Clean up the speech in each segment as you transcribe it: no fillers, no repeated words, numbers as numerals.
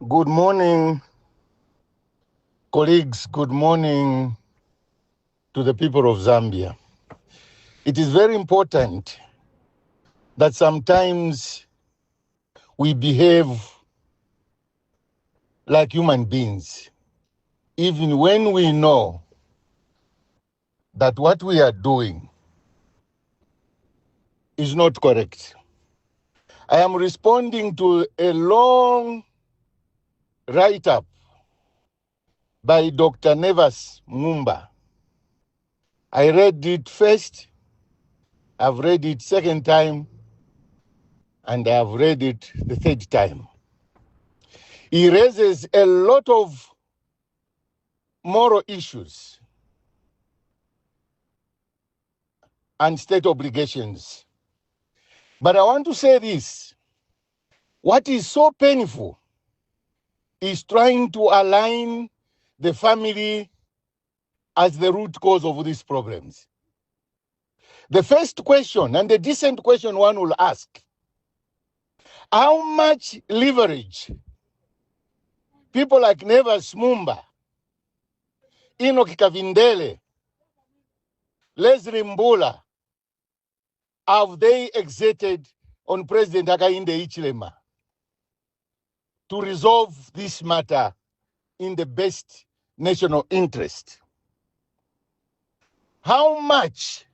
Good morning, colleagues. Good morning to the people of Zambia. It is very important that sometimes we behave like human beings, even when we know that what we are doing is not correct. I am responding to a long write-up by Dr. Nevas Mumba. I read it first, I've read it second time, and I have read it the third time. He raises a lot of moral issues and state obligations. But I want to say this. What is so painful is trying to align the family as the root cause of these problems. The first question, and the decent question one will ask, how much leverage people like Nevas Mumba, Enoch Kavindele, Leslie Mbula, have they exerted on President Hakainde Hichilema to resolve this matter in the best national interest? How much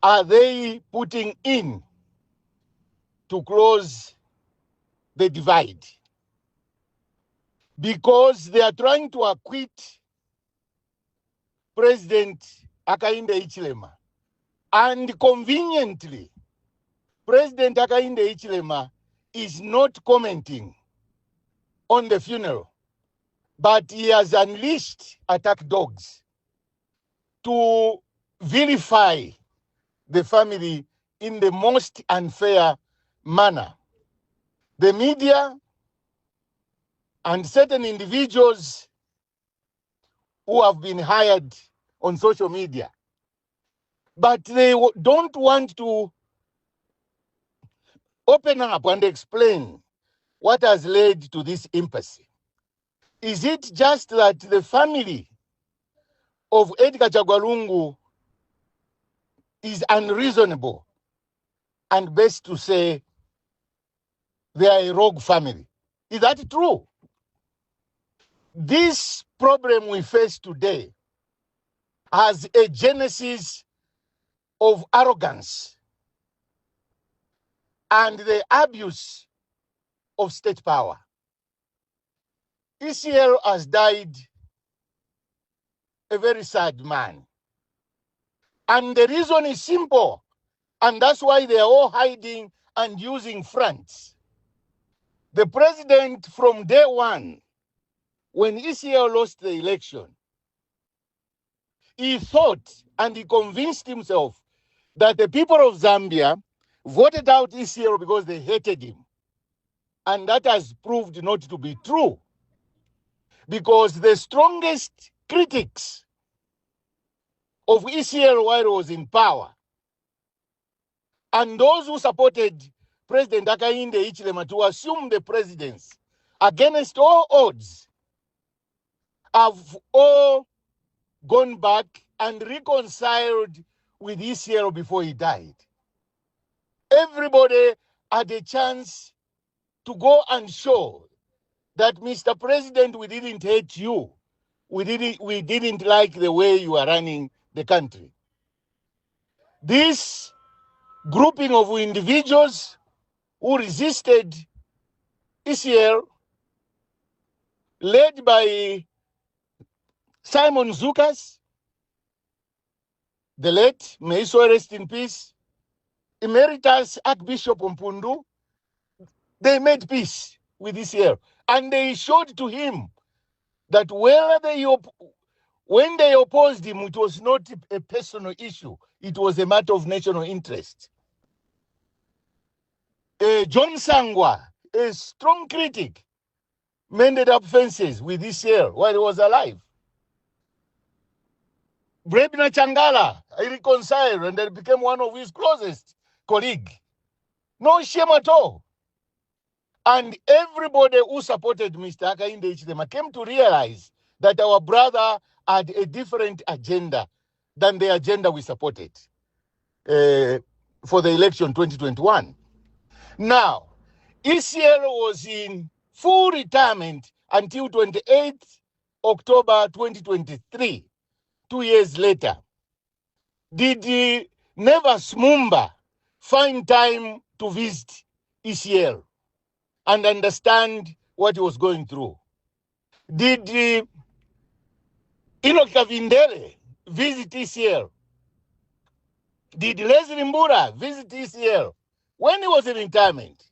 are they putting in to close the divide? Because they are trying to acquit President Hakainde Hichilema. And conveniently, President Hakainde Hichilema is not commenting on the funeral, but he has unleashed attack dogs to vilify the family in the most unfair manner. The media and certain individuals who have been hired on social media, but they don't want to open up and explain what has led to this impasse. Is it just that the family of Edgar Chagwalungu is unreasonable, and best to say they are a rogue family? Is that true? This problem we face today has a genesis of arrogance and the abuse of state power. ECL has died a very sad man. And the reason is simple, and that's why they are all hiding and using fronts. The president, from day one, when ECL lost the election, he thought and he convinced himself that the people of Zambia voted out ECL because they hated him. And that has proved not to be true, because the strongest critics of ECL while he was in power, and those who supported President Hakainde Hichilema to assume the presidency against all odds, have all gone back and reconciled with ECL before he died. Everybody had a chance to go and show that, Mr. President, we didn't hate you. We didn't like the way you are running the country. This grouping of individuals who resisted ECL, led by Simon Zukas, the late, may he so rest in peace, Emeritus Archbishop Mpundu, they made peace with ECL. And they showed to him that when they opposed him, it was not a personal issue. It was a matter of national interest. John Sangwa, a strong critic, mended up fences with ECL while he was alive. Brebner Changala, I reconciled and then became one of his closest colleagues. No shame at all. And everybody who supported Mr. Hakainde Hichilema came to realize that our brother had a different agenda than the agenda we supported for the election 2021. Now, ECL was in full retirement until 28th October 2023, 2 years later. Did Nevas Mumba find time to visit ECL and understand what he was going through? Did Enoch Kavindele visit ECL? Did Leslie Mbura visit ECL when he was in retirement?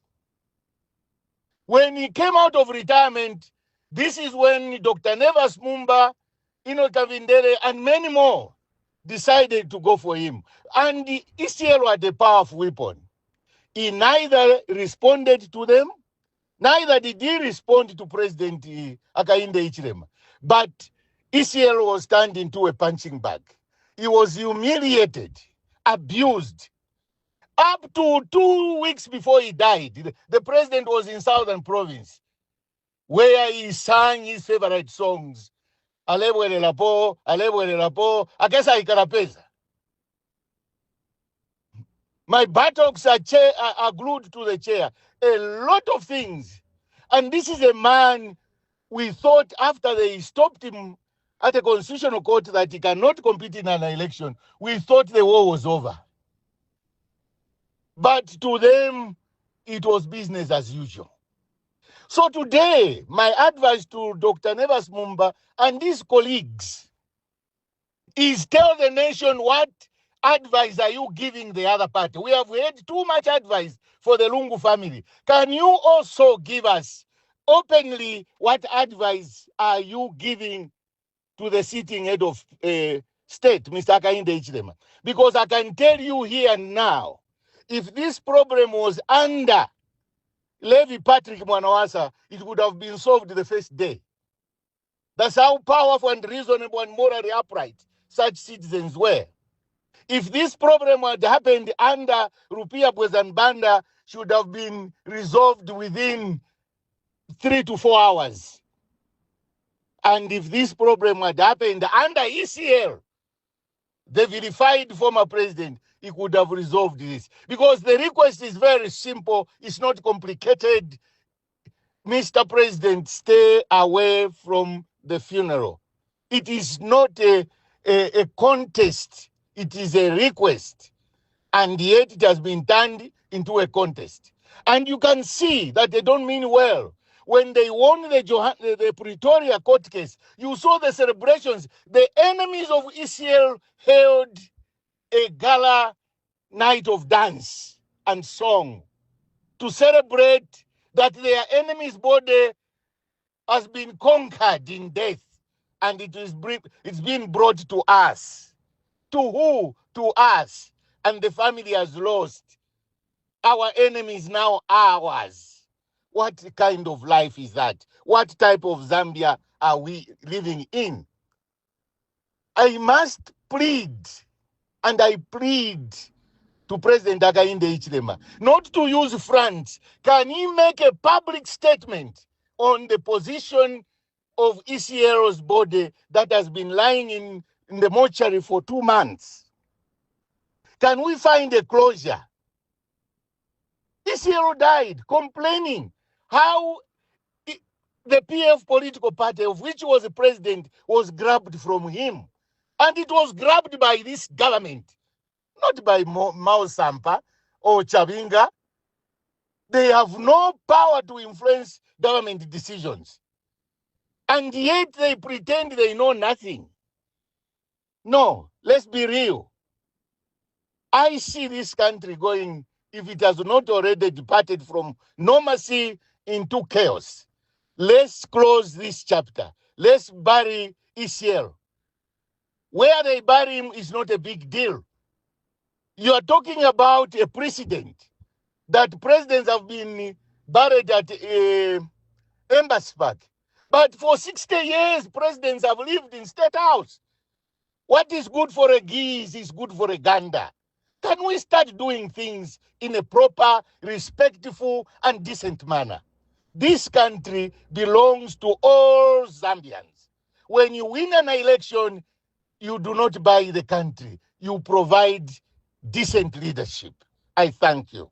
When he came out of retirement, this is when Dr. Nevas Mumba, Enoch Kavindele, and many more decided to go for him. And the ECL had a powerful weapon. He neither responded to them, neither did he respond to President Hakainde Hichilema. But ECL was turned into a punching bag. He was humiliated, abused. Up to 2 weeks before he died, the president was in Southern Province, where he sang his favorite songs. Alebwele lapo, akesa ikarapeza. My buttocks are glued to the chair. A lot of things. And this is a man we thought after they stopped him at a constitutional court that he cannot compete in an election, we thought the war was over. But to them, it was business as usual. So today, my advice to Dr. Nevas Mumba and his colleagues is tell the nation what advice are you giving the other party. We have had too much advice for the Lungu family. Can you also give us openly what advice are you giving to the sitting head of state, Mr. Hakainde Hichilema? Because I can tell you here and now, if this problem was under Levi Patrick Mwanawasa, it would have been solved the first day. That's how powerful and reasonable and morally upright such citizens were. If this problem had happened under Rupia Bwezanbanda, should have been resolved within 3 to 4 hours. And if this problem had happened under ECL, the verified former president, he could have resolved this. Because the request is very simple, it's not complicated. Mr. President, stay away from the funeral. It is not a contest, it is a request. And yet it has been turned into a contest. And you can see that they don't mean well. When they won the Pretoria court case, you saw the celebrations. The enemies of ECL held a gala night of dance and song to celebrate that their enemy's body has been conquered in death, and it's been brought to us. To who? To us. And the family has lost. Our enemy is now ours. What kind of life is that? What type of Zambia are we living in? I must plead, and I plead to President Hakainde Hichilema not to use France. Can he make a public statement on the position of ECL's body that has been lying in the mortuary for 2 months? Can we find a closure? ECL died complaining how the PF political party, of which was the president, was grabbed from him. And it was grabbed by this government, not by Mao Sampa or Chabinga. They have no power to influence government decisions. And yet they pretend they know nothing. No, let's be real. I see this country going, if it has not already departed from normalcy into chaos. Let's close this chapter. Let's bury ECL. Where they bury him is not a big deal. You are talking about a precedent that presidents have been buried at Embassy Park. But for 60 years, presidents have lived in State House. What is good for a geese is good for a gander. Can we start doing things in a proper, respectful, and decent manner? This country belongs to all Zambians. When you win an election, you do not buy the country. You provide decent leadership. I thank you.